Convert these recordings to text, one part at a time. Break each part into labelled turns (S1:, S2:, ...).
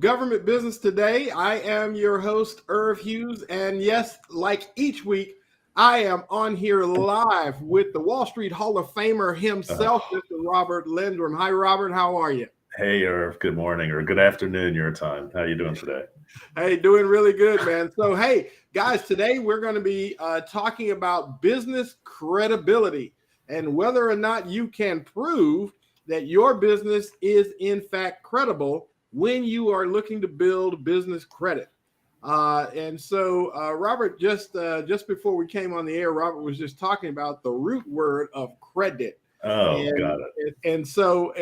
S1: Government Business Today. I am your host, Hughes. And yes, like each week, I am on here live with the Wall Street Hall of Famer himself,
S2: Oh,
S1: Mr. Robert Lendrim. Hi, Robert. How are you?
S2: hey, Irv. Good morning or good afternoon your time. How you doing today?
S1: Hey, doing really good, man. So, hey, guys, today we're going to be talking about business credibility and whether or not you can prove that your business is in fact credible when you are looking to build business credit. Robert, just before we came on the air, Robert was just talking about the root word of credit.
S2: Oh,
S1: And
S2: got it.
S1: and so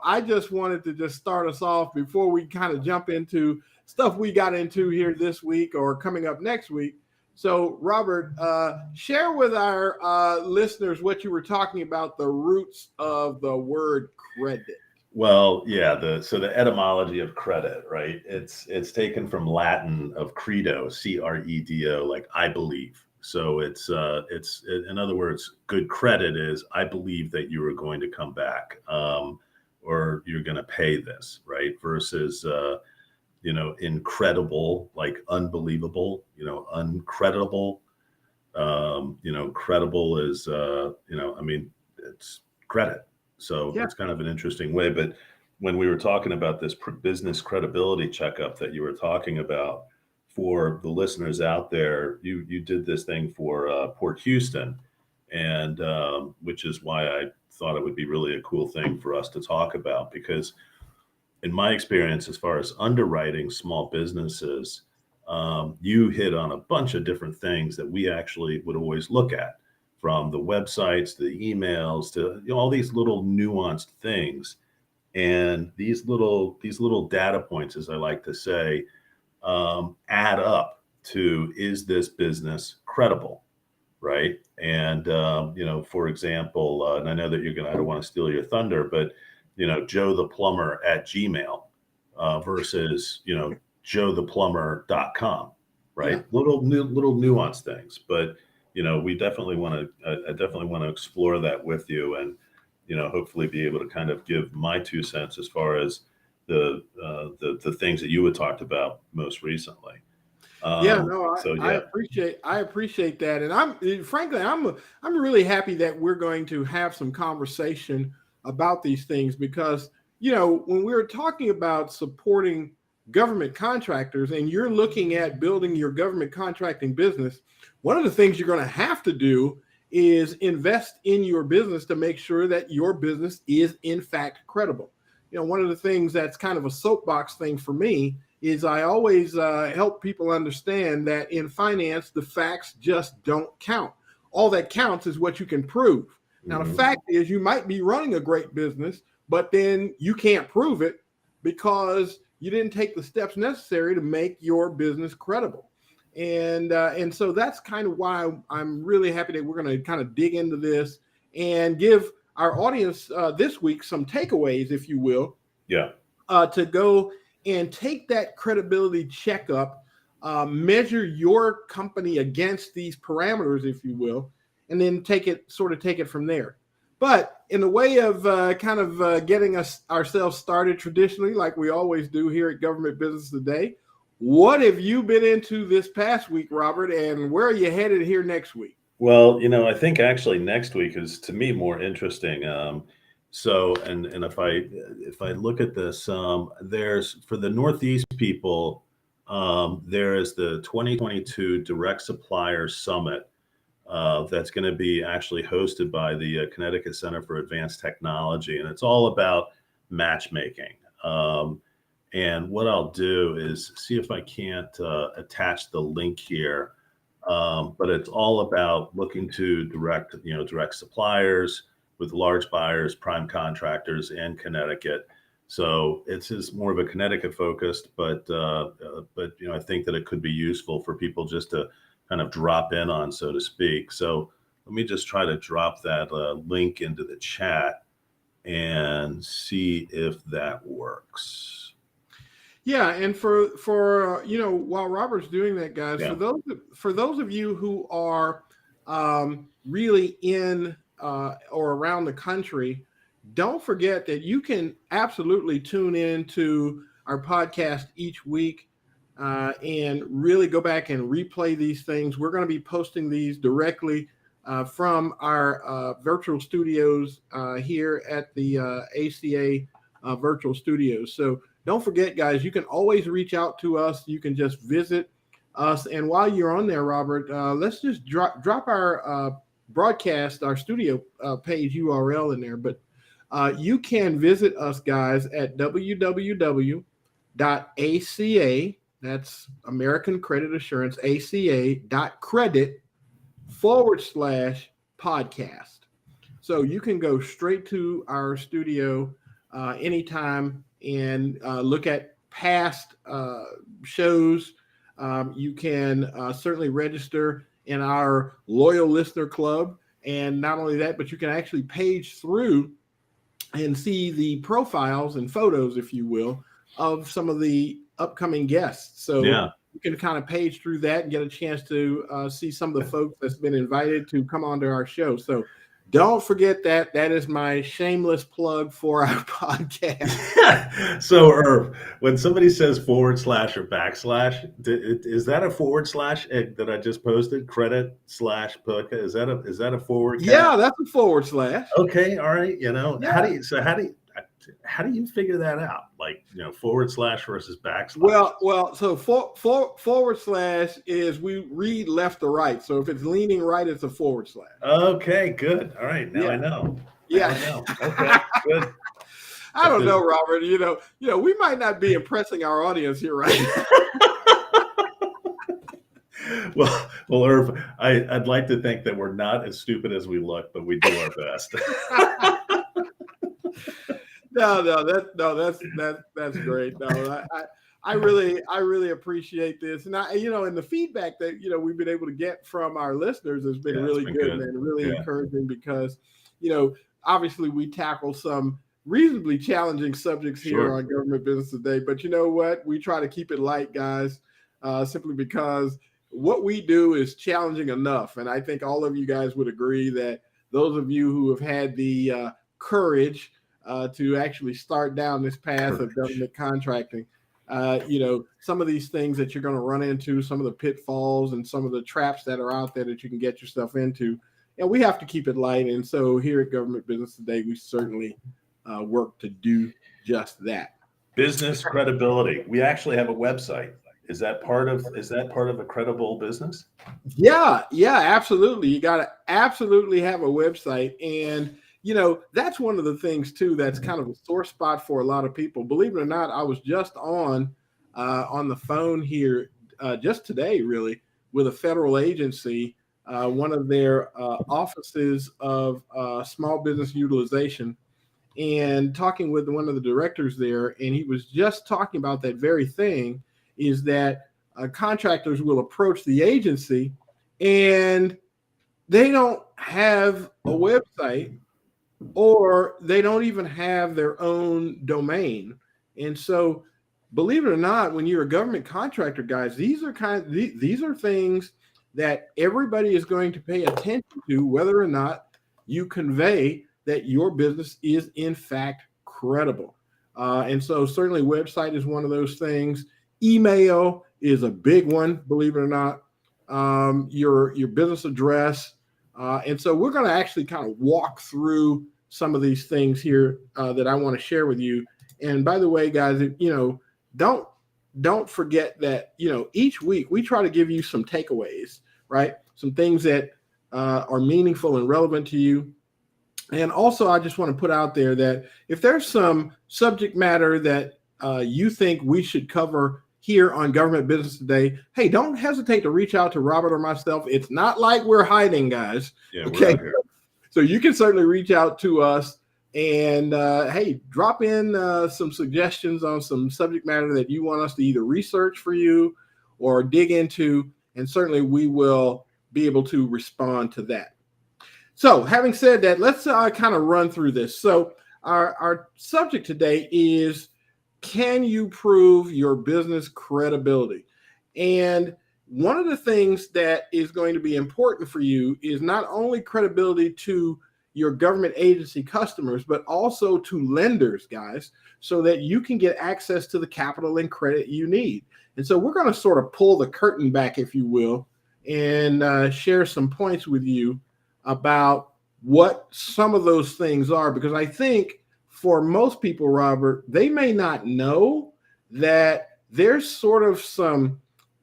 S1: I just wanted to just start us off before we kind of jump into stuff we got into here this week or coming up next week. So, Robert, share with our listeners what you were talking about, the roots of the word credit.
S2: Well, yeah, the etymology of credit, right? It's taken from Latin of credo, credo, like I believe. So it's in other words, good credit is I believe that you are going to come back, or you're going to pay this, right? Versus incredible, like unbelievable, uncreditable. Credible is I mean, it's credit. So
S1: Yeah.
S2: it's kind of an interesting way. But when we were talking about this business credibility checkup that you were talking about, for the listeners out there, you did this thing for Port Houston, and which is why I thought it would be really a cool thing for us to talk about, because in my experience, as far as underwriting small businesses, you hit on a bunch of different things that we actually would always look at, from the websites to the emails to all these little nuanced things. And these little data points, as I like to say, add up to, is this business credible, right? And for example, and I know that I don't want to steal your thunder, but Joe the plumber at Gmail versus joetheplumber.com,
S1: Yeah.
S2: right? Little nuanced things, but we definitely want to. I definitely want to explore that with you, and hopefully be able to kind of give my 2 cents as far as the things that you had talked about most recently.
S1: Yeah, no,
S2: So
S1: I
S2: yeah,
S1: appreciate that, and I'm really happy that we're going to have some conversation about these things because when we're talking about supporting government contractors and you're looking at building your government contracting business, one of the things you're going to have to do is invest in your business to make sure that your business is in fact credible. One of the things that's kind of a soapbox thing for me is I always help people understand that in finance, the facts just don't count. All that counts is what you can prove. Now, the
S2: hmm
S1: fact is you might be running a great business, but then you can't prove it because you didn't take the steps necessary to make your business credible. And so that's kind of why I'm really happy that we're going to kind of dig into this and give our audience this week some takeaways, if you will,
S2: yeah.
S1: to go and take that credibility checkup, measure your company against these parameters, if you will, and then take it from there. But in the way of getting ourselves started traditionally, like we always do here at Government Business Today, what have you been into this past week, Robert, and where are you headed here next week?
S2: Well, I think actually next week is, to me, more interesting. And if I look at this, there's, for the Northeast people, there is the 2022 Direct Supplier Summit that's going to be actually hosted by the Connecticut Center for Advanced Technology, and it's all about matchmaking. And what I'll do is see if I can't attach the link here. But it's all about looking to direct suppliers with large buyers, prime contractors in Connecticut. So it's just more of a Connecticut focused, but I think that it could be useful for people just to kind of drop in on, so to speak. So let me just try to drop that link into the chat and see if that works.
S1: Yeah, and for while Robert's doing that, guys,
S2: Yeah.
S1: for those of you who are really in or around the country, don't forget that you can absolutely tune in to our podcast each week and really go back and replay these things. We're going to be posting these directly from our virtual studios here at the ACA virtual studios. So don't forget, guys, you can always reach out to us. You can just visit us. And while you're on there, Robert, let's just drop our broadcast, our studio page URL in there. But you can visit us, guys, at www.aca, that's American Credit Assurance, aca.credit/podcast. So you can go straight to our studio anytime and look at past shows. You can certainly register in our loyal listener club. And not only that, but you can actually page through and see the profiles and photos, if you will, of some of the upcoming guests. So you can kind of page through that and get a chance to see some of the folks that's been invited to come onto our show. So don't forget that. That is my shameless plug for our podcast.
S2: So, Irv, when somebody says / or backslash, is that a / that I just posted? Credit / podcast? Is that a forward?
S1: Yeah, that's a /.
S2: Okay, all right. How do you figure that out? Like, / versus backslash.
S1: Well, so / is we read left to right. So if it's leaning right, it's a /.
S2: Okay, good. All right, now I know.
S1: Yeah.
S2: I know. Okay, good.
S1: I don't know, Robert. We might not be impressing our audience here, right?
S2: Well, Irv, I'd like to think that we're not as stupid as we look, but we do our best.
S1: No, that's great. No, I really appreciate this, and and the feedback that we've been able to get from our listeners has been really good and really encouraging because obviously we tackle some reasonably challenging subjects here on Government Business Today, but you know what? We try to keep it light, guys, simply because what we do is challenging enough, and I think all of you guys would agree that those of you who have had the courage to actually start down this path of government contracting. Some of these things that you're going to run into, some of the pitfalls and some of the traps that are out there that you can get yourself into. And we have to keep it light. And so here at Government Business Today, we certainly work to do just that.
S2: Business credibility. We actually have a website. Is that part of a credible business?
S1: Yeah, absolutely. You got to absolutely have a website. And that's one of the things too that's kind of a sore spot for a lot of people. Believe it or not, I was just on the phone here just today, really, with a federal agency, one of their offices of small business utilization, and talking with one of the directors there, and he was just talking about that very thing, is that contractors will approach the agency and they don't have a website, or they don't even have their own domain. And so, believe it or not, when you're a government contractor, guys, these are things that everybody is going to pay attention to, whether or not you convey that your business is in fact credible. And so certainly website is one of those things. Email is a big one, believe it or not. Your business address. And so we're going to actually kind of walk through some of these things here that I want to share with you. And by the way, guys, don't forget that, each week we try to give you some takeaways, right? Some things that are meaningful and relevant to you. And also, I just want to put out there that if there's some subject matter that you think we should cover here on Government Business Today, hey, don't hesitate to reach out to Robert or myself. It's not like we're hiding, guys.
S2: Yeah,
S1: okay.
S2: We're out here.
S1: So you can certainly reach out to us and, hey, drop in some suggestions on some subject matter that you want us to either research for you or dig into, and certainly we will be able to respond to that. So having said that, let's kind of run through this. So our subject today is, can you prove your business credibility? And one of the things that is going to be important for you is not only credibility to your government agency customers, but also to lenders, guys, so that you can get access to the capital and credit you need. And so we're going to sort of pull the curtain back, if you will, and share some points with you about what some of those things are, because I think for most people, Robert, they may not know that there's sort of some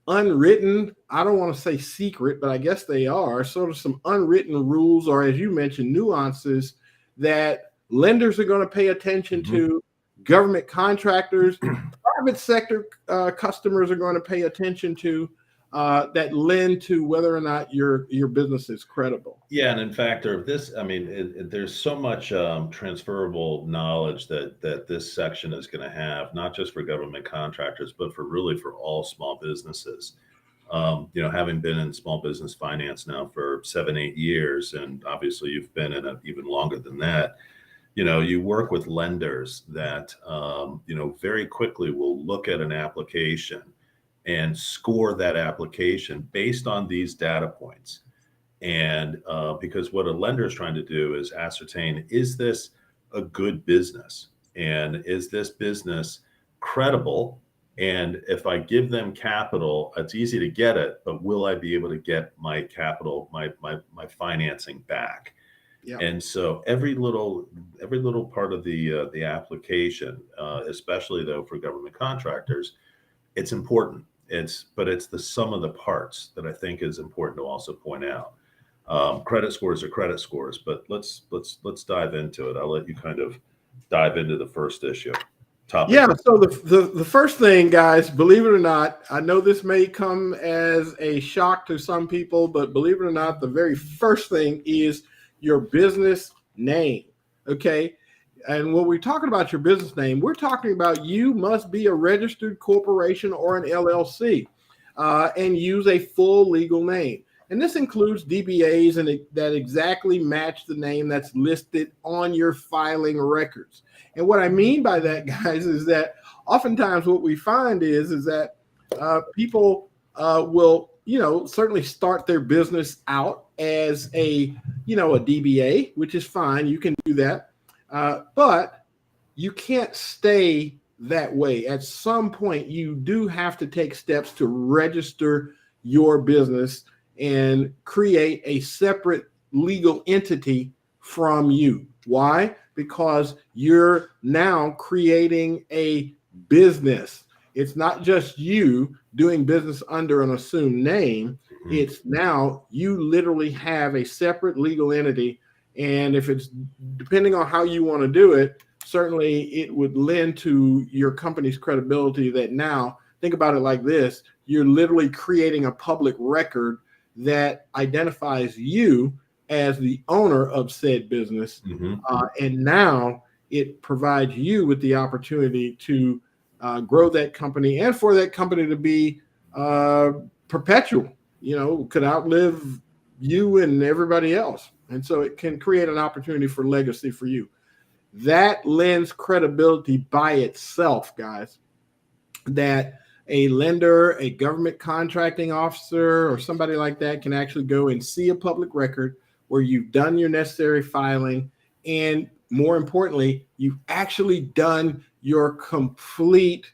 S1: unwritten, I don't want to say secret, but I guess they are sort of some unwritten rules, or as you mentioned, nuances that lenders are going to pay attention to, government contractors, private sector customers are going to pay attention to, that lend to whether or not your business is credible.
S2: Yeah, and in fact, there's so much transferable knowledge that this section is going to have, not just for government contractors, but for all small businesses. Having been in small business finance now for 7-8 years, and obviously you've been in it even longer than that. You work with lenders that very quickly will look at an application and score that application based on these data points. And because what a lender is trying to do is ascertain, is this a good business? And is this business credible? And if I give them capital, it's easy to get it, but will I be able to get my capital, my financing back? Yeah. And so every little part of the application, especially though for government contractors, it's important. But it's the sum of the parts that I think is important to also point out. Credit scores are credit scores, but let's dive into it. I'll let you kind of dive into the first issue. Topic.
S1: Yeah. So the first thing, guys, believe it or not, I know this may come as a shock to some people, but believe it or not, the very first thing is your business name. Okay. And when we're talking about your business name, we're talking about you must be a registered corporation or an LLC and use a full legal name. And this includes DBAs that exactly match the name that's listed on your filing records. And what I mean by that, guys, is that oftentimes what we find is that people will, certainly start their business out as a DBA, which is fine. You can do that. But you can't stay that way. At some point, you do have to take steps to register your business and create a separate legal entity from you. Why? Because you're now creating a business. It's not just you doing business under an assumed name. It's now you literally have a separate legal entity. And if it's depending on how you want to do it, certainly it would lend to your company's credibility that now, think about it like this, you're literally creating a public record that identifies you as the owner of said business. And now it provides you with the opportunity to grow that company and for that company to be perpetual, could outlive you and everybody else. And so it can create an opportunity for legacy for you. That lends credibility by itself, guys, that a lender, a government contracting officer, or somebody like that can actually go and see a public record where you've done your necessary filing. And more importantly, you've actually done your complete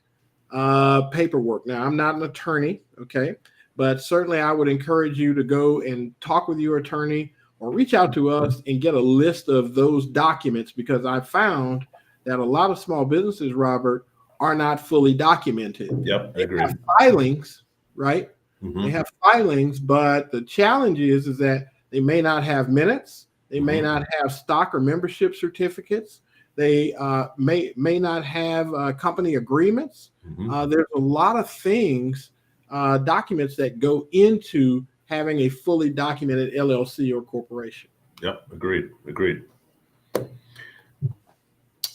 S1: paperwork. Now, I'm not an attorney, okay? But certainly I would encourage you to go and talk with your attorney or reach out to us and get a list of those documents, because I found that a lot of small businesses, Robert, are not fully documented.
S2: Yep, I agree.
S1: They have filings, right? They have filings, but the challenge is that they may not have minutes. They may not have stock or membership certificates. They may not have company agreements. There's a lot of things, documents that go into having a fully documented LLC or corporation.
S2: Yep, agreed.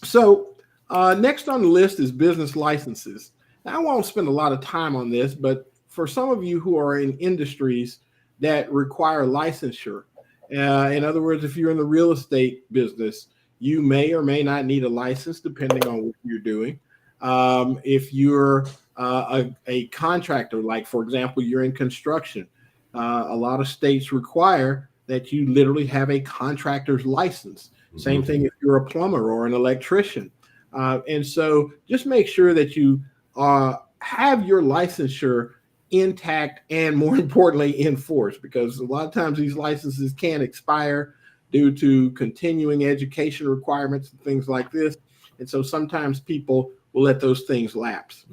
S1: So next on the list is business licenses. Now, I won't spend a lot of time on this, but for some of you who are in industries that require licensure, in other words, if you're in the real estate business, you may or may not need a license depending on what you're doing. If you're a contractor, like, for example, you're in construction, a lot of states require that you literally have a contractor's license. Same thing if you're a plumber or an electrician. And so just make sure that you have your licensure intact and, more importantly, enforced, because a lot of times these licenses can expire due to continuing education requirements and things like this. And so sometimes people will let those things lapse.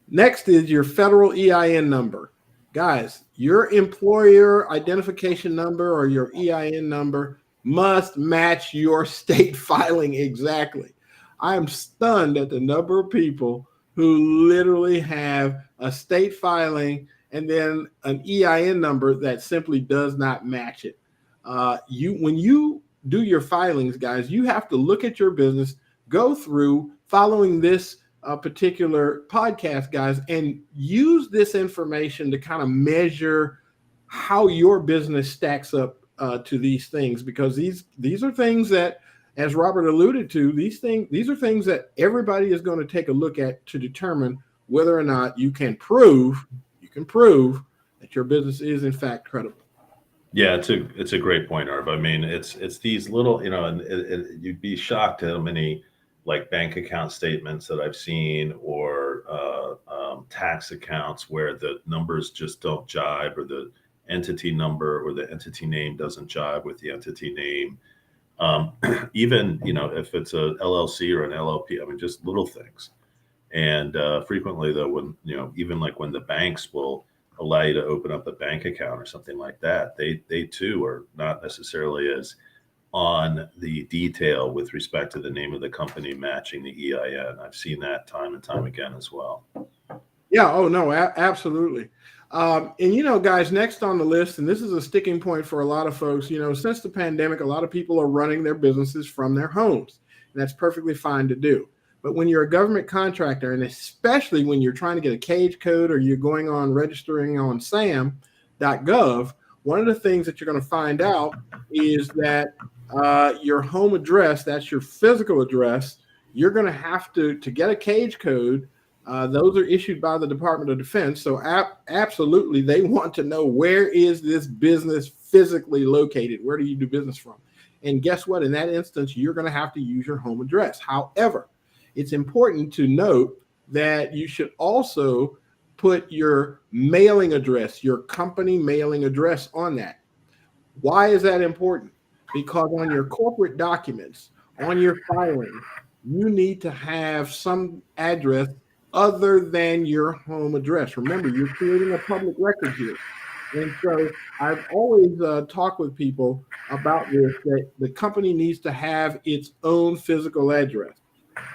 S1: Next is your federal EIN number. Guys, your employer identification number or your EIN number must match your state filing exactly. I am stunned at the number of people who literally have a state filing and then an EIN number that simply does not match it. When you do your filings, guys, you have to look at your business, go through following this particular podcast, guys, and use this information to kind of measure how your business stacks up to these things, because these are things that, as Robert alluded to, these are things that everybody is going to take a look at to determine whether or not you can prove that your business is in fact credible.
S2: Yeah, it's a great point, Arv. I mean, it's these little, and you'd be shocked at how many like bank account statements that I've seen, or tax accounts where the numbers just don't jibe, or the entity number or the entity name doesn't jibe with the entity name. Even, if it's a LLC or an LLP, I mean, just little things. And frequently, though, when, even like when the banks will allow you to open up a bank account or something like that, they too are not necessarily as on the detail with respect to the name of the company matching the EIN. I've seen that time and time again as well.
S1: Yeah. Oh, no, absolutely. And, guys, next on the list, and this is a sticking point for a lot of folks, since the pandemic, a lot of people are running their businesses from their homes, and that's perfectly fine to do. But when you're a government contractor, and especially when you're trying to get a cage code or you're going on registering on sam.gov, one of the things that you're going to find out is that your home address, that's your physical address, you're going to have to get a cage code. Those are issued by the Department of Defense. So absolutely, they want to know, where is this business physically located? Where do you do business from? And guess what? In that instance, you're going to have to use your home address. However, it's important to note that you should also put your mailing address, your company mailing address on that. Why is that important? Because on your corporate documents, on your filing, you need to have some address other than your home address. Remember, you're creating a public record here. And so I've always talked with people about this, that the company needs to have its own physical address.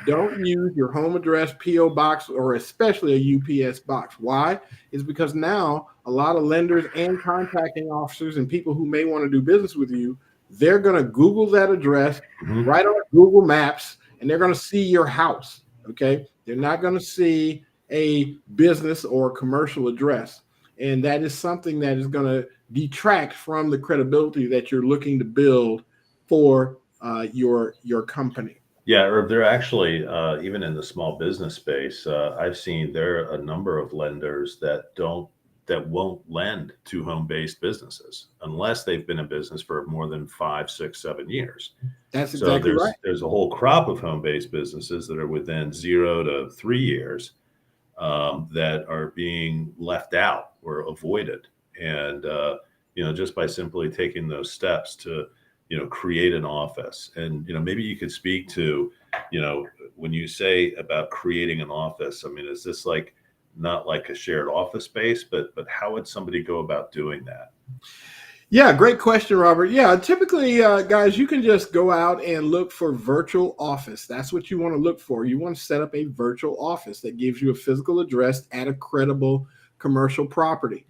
S1: Don't use your home address, P.O. box, or especially a UPS box. Why? It's because now a lot of lenders and contracting officers and people who may want to do business with you, they're going to Google that address right on Google Maps, and they're going to see your house. Okay. They're not going to see a business or commercial address. And that is something that is going to detract from the credibility that you're looking to build for your company.
S2: Yeah, or they're actually, even in the small business space, I've seen there are a number of lenders that won't lend to home-based businesses unless they've been in business for more than 5, 6, 7 years.
S1: That's exactly right.
S2: There's a whole crop of home-based businesses that are within 0 to 3 years that are being left out or avoided. And, just by simply taking those steps to, create an office. And, maybe you could speak to, when you say about creating an office, I mean, is this not like a shared office space, but how would somebody go about doing that?
S1: Yeah, great question, Robert. Yeah, typically, guys, you can just go out and look for virtual office. That's what you want to look for. You want to set up a virtual office that gives you a physical address at a credible commercial property.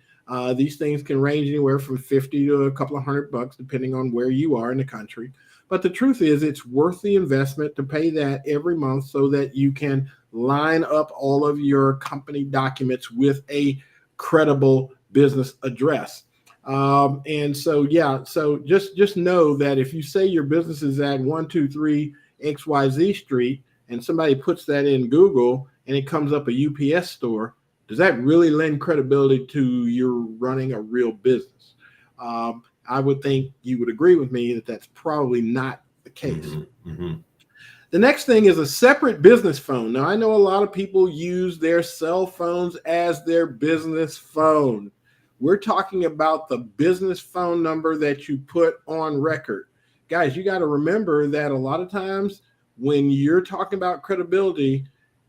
S1: These things can range anywhere from $50 to a couple of $100, depending on where you are in the country. But the truth is, it's worth the investment to pay that every month so that you can line up all of your company documents with a credible business address. And so, so just know that if you say your business is at 123 XYZ Street and somebody puts that in Google and it comes up a UPS store, does that really lend credibility to you're running a real business? I would think you would agree with me that that's probably not the case.
S2: Mm-hmm. Mm-hmm.
S1: The next thing is a separate business phone. Now, I know a lot of people use their cell phones as their business phone. We're talking about the business phone number that you put on record. Guys, you got to remember that a lot of times when you're talking about credibility,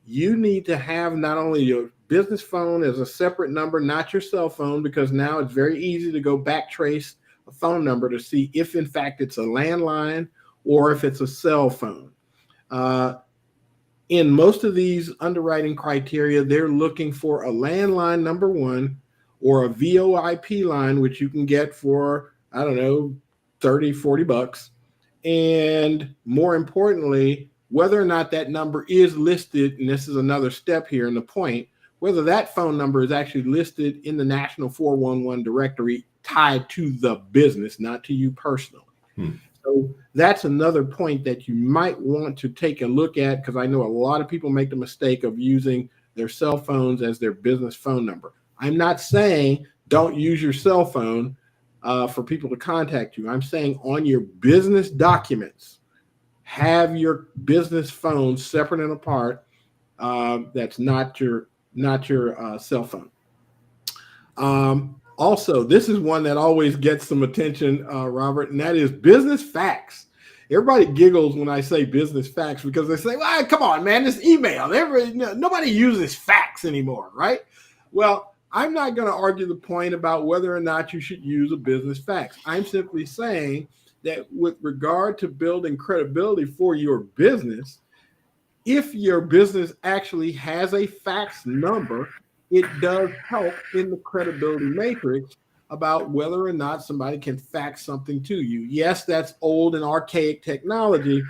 S1: you need to have not only your business phone as a separate number, not your cell phone, because now it's very easy to go backtrace a phone number to see if, in fact, it's a landline or if it's a cell phone. In most of these underwriting criteria, they're looking for a landline, number one, or a VoIP line, which you can get for, I don't know, 30, 40 bucks. And more importantly, whether or not that number is listed, and this is another step here in the point, whether that phone number is actually listed in the National 411 directory tied to the business, not to you personally. So that's another point that you might want to take a look at, because I know a lot of people make the mistake of using their cell phones as their business phone number. I'm not saying don't use your cell phone for people to contact you. I'm saying on your business documents, have your business phone separate and apart. That's not your cell phone. Also, this is one that always gets some attention, Robert, and that is business fax. Everybody giggles when I say business fax because they say, well, come on, man, this email. Nobody uses fax anymore, right? Well, I'm not going to argue the point about whether or not you should use a business fax. I'm simply saying that with regard to building credibility for your business, if your business actually has a fax number, it does help in the credibility matrix about whether or not somebody can fax something to you. Yes, that's old and archaic technology.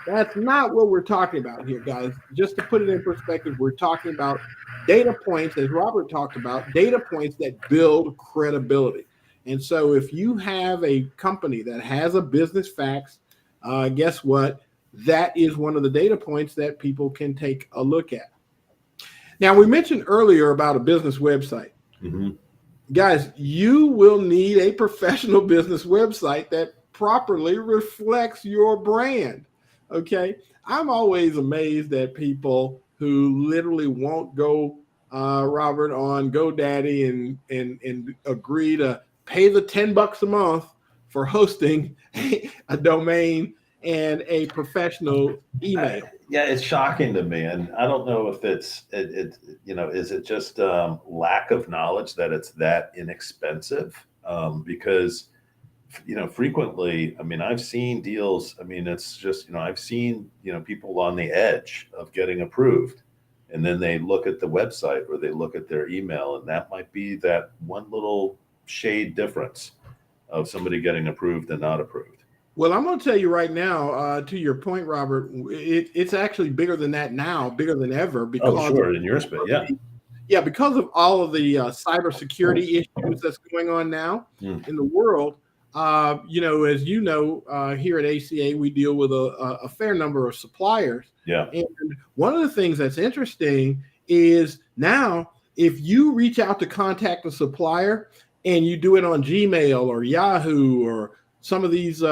S1: That's not what we're talking about here, guys. Just to put it in perspective, we're talking about data points, as Robert talked about, data points that build credibility. And so if you have a company that has a business fax, guess what? That is one of the data points that people can take a look at. Now, we mentioned earlier about a business website.
S2: Mm-hmm.
S1: Guys, you will need a professional business website that properly reflects your brand. Okay. I'm always amazed at people who literally won't go, Robert, on GoDaddy and agree to pay the $10 a month for hosting a domain and a professional email.
S2: Yeah, it's shocking to me, and I don't know if it's is it just lack of knowledge that it's that inexpensive? Because frequently, I mean, I've seen deals. I mean, it's just I've seen people on the edge of getting approved, and then they look at the website or they look at their email, and that might be that one little shade difference of somebody getting approved and not approved.
S1: Well, I'm going to tell you right now, to your point, Robert, it's actually bigger than that now, bigger than ever. Because
S2: sure, in your space, yeah.
S1: Yeah, because of all of the cybersecurity issues that's going on now in the world. As you know, here at ACA, we deal with a fair number of suppliers.
S2: Yeah.
S1: And one of the things that's interesting is now if you reach out to contact a supplier and you do it on Gmail or Yahoo or some of these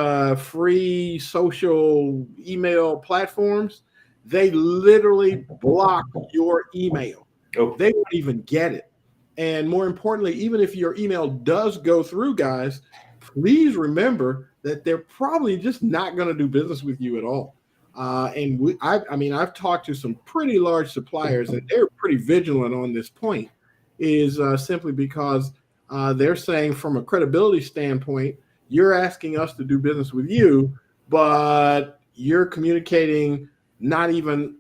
S1: free social email platforms, they literally block your email.
S2: Oh.
S1: They won't even get it. And more importantly, even if your email does go through, guys, please remember that they're probably just not going to do business with you at all. I've talked to some pretty large suppliers, and they're pretty vigilant on this point, is simply because they're saying from a credibility standpoint, you're asking us to do business with you, but you're communicating not even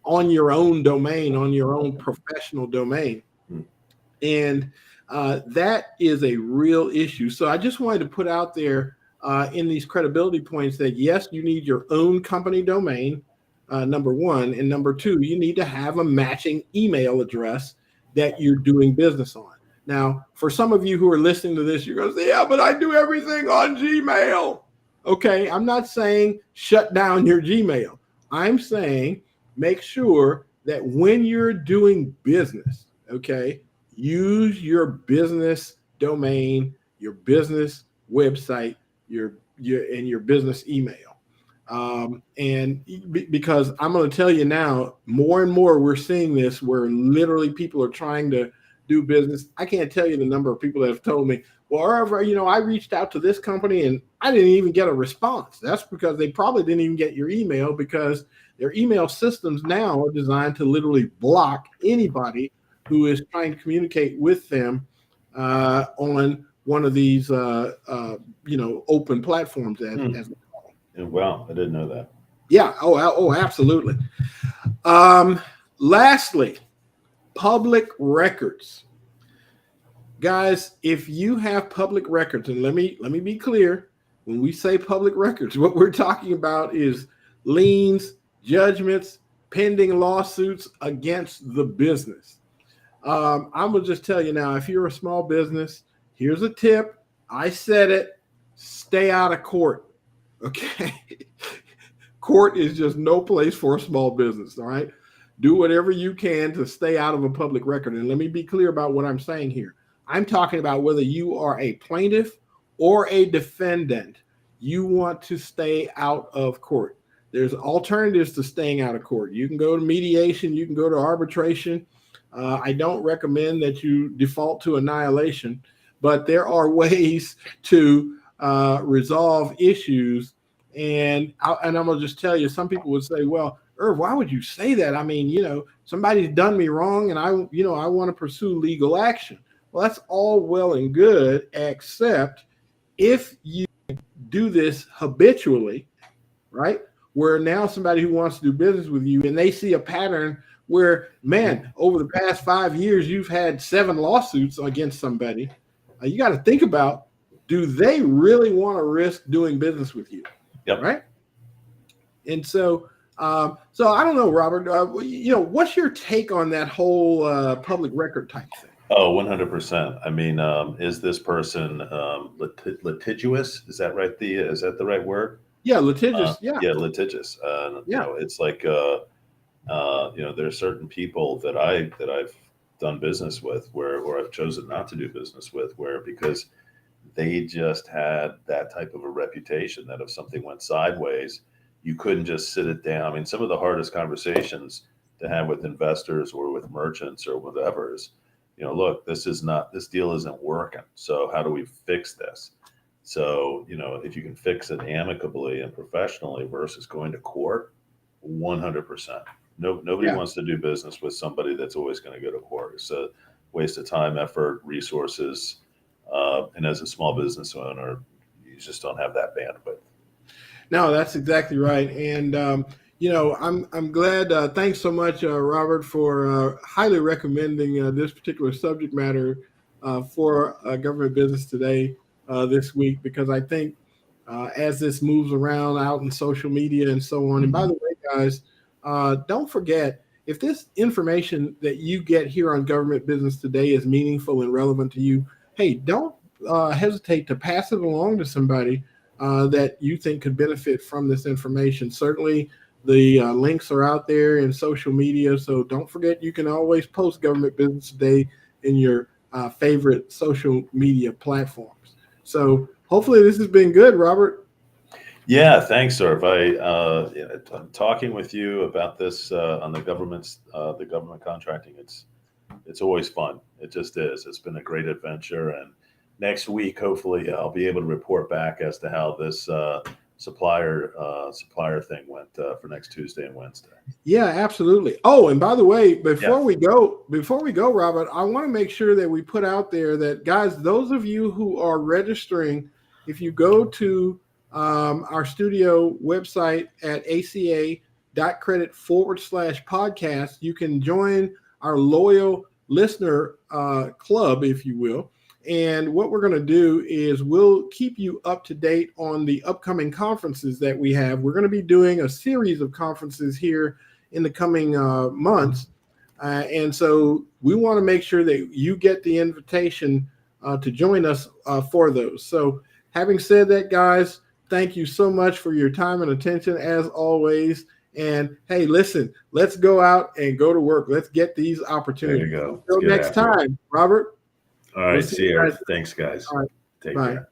S1: on your own domain, on your own professional domain. And that is a real issue. So I just wanted to put out there in these credibility points that, yes, you need your own company domain, number one. And number two, you need to have a matching email address that you're doing business on. Now, for some of you who are listening to this, you're going to say, yeah, but I do everything on Gmail. Okay, I'm not saying shut down your Gmail. I'm saying make sure that when you're doing business, okay, use your business domain your business website, your business email. Because I'm going to tell you now, more and more we're seeing this where literally people are trying to do business. I can't tell you the number of people that have told me, well, I reached out to this company and I didn't even get a response. That's because they probably didn't even get your email, because their email systems now are designed to literally block anybody who is trying to communicate with them on one of these, open platforms as
S2: Wow, I didn't know that.
S1: yeah. Oh, absolutely. Lastly, public records. Guys, if you have public records, and let me be clear, when we say public records, what we're talking about is liens, judgments, pending lawsuits against the business. I'm gonna just tell you now, if you're a small business, here's a tip. I said it, stay out of court. Okay. Court is just no place for a small business. All right. Do whatever you can to stay out of a public record. And let me be clear about what I'm saying here. I'm talking about whether you are a plaintiff or a defendant, you want to stay out of court. There's alternatives to staying out of court. You can go to mediation, you can go to arbitration. I don't recommend that you default to annihilation, but there are ways to resolve issues. And I'm going to just tell you, some people would say, well, Irv, why would you say that? I mean, somebody's done me wrong and I want to pursue legal action. Well, that's all well and good, except if you do this habitually, right? Where now somebody who wants to do business with you and they see a pattern where, man, over the past 5 years, you've had 7 lawsuits against somebody. You got to think about, do they really want to risk doing business with you?
S2: Yep.
S1: Right. And so I don't know, Robert, what's your take on that whole public record type thing?
S2: Oh, 100%. I mean, is this person litigious? Is that right? Is that the right word?
S1: Yeah, litigious.
S2: Yeah, litigious. It's like there's certain people that I've done business with where I've chosen not to do business with, because they just had that type of a reputation that if something went sideways, you couldn't just sit it down. I mean, some of the hardest conversations to have with investors or with merchants or whatever is, look, this deal isn't working. So how do we fix this? So, if you can fix it amicably and professionally versus going to court, 100%. Nobody wants to do business with somebody that's always going to go to court. It's a waste of time, effort, resources. And as a small business owner, you just don't have that bandwidth.
S1: No, that's exactly right. And, I'm glad. Thanks so much, Robert, for highly recommending this particular subject matter for Government Business Today this week, because I think as this moves around out in social media and so on, and by the way, guys, don't forget, if this information that you get here on Government Business Today is meaningful and relevant to you, hey, don't hesitate to pass it along to somebody that you think could benefit from this information. Certainly, the links are out there in social media, so don't forget you can always post Government Business Today in your favorite social media platforms. So hopefully this has been good, Robert.
S2: Yeah, thanks, Irv. I'm talking with you about this on the government contracting. It's always fun. It just is. It's been a great adventure, and next week, hopefully, I'll be able to report back as to how this supplier thing went for next Tuesday and Wednesday.
S1: Yeah, absolutely. Oh, and by the way, before we go, Robert, I want to make sure that we put out there that, guys, those of you who are registering, if you go to our studio website at aca.credit/podcast, you can join our loyal listener club, if you will. And what we're going to do is we'll keep you up to date on the upcoming conferences that we have. We're going to be doing a series of conferences here in the coming months. And so we want to make sure that you get the invitation to join us for those. So having said that, guys, thank you so much for your time and attention as always. And hey, listen, let's go out and go to work. Let's get these opportunities.
S2: There you go.
S1: Until next time, Robert.
S2: All right. See you. Thanks, guys.
S1: All right.
S2: Take
S1: Bye.
S2: care.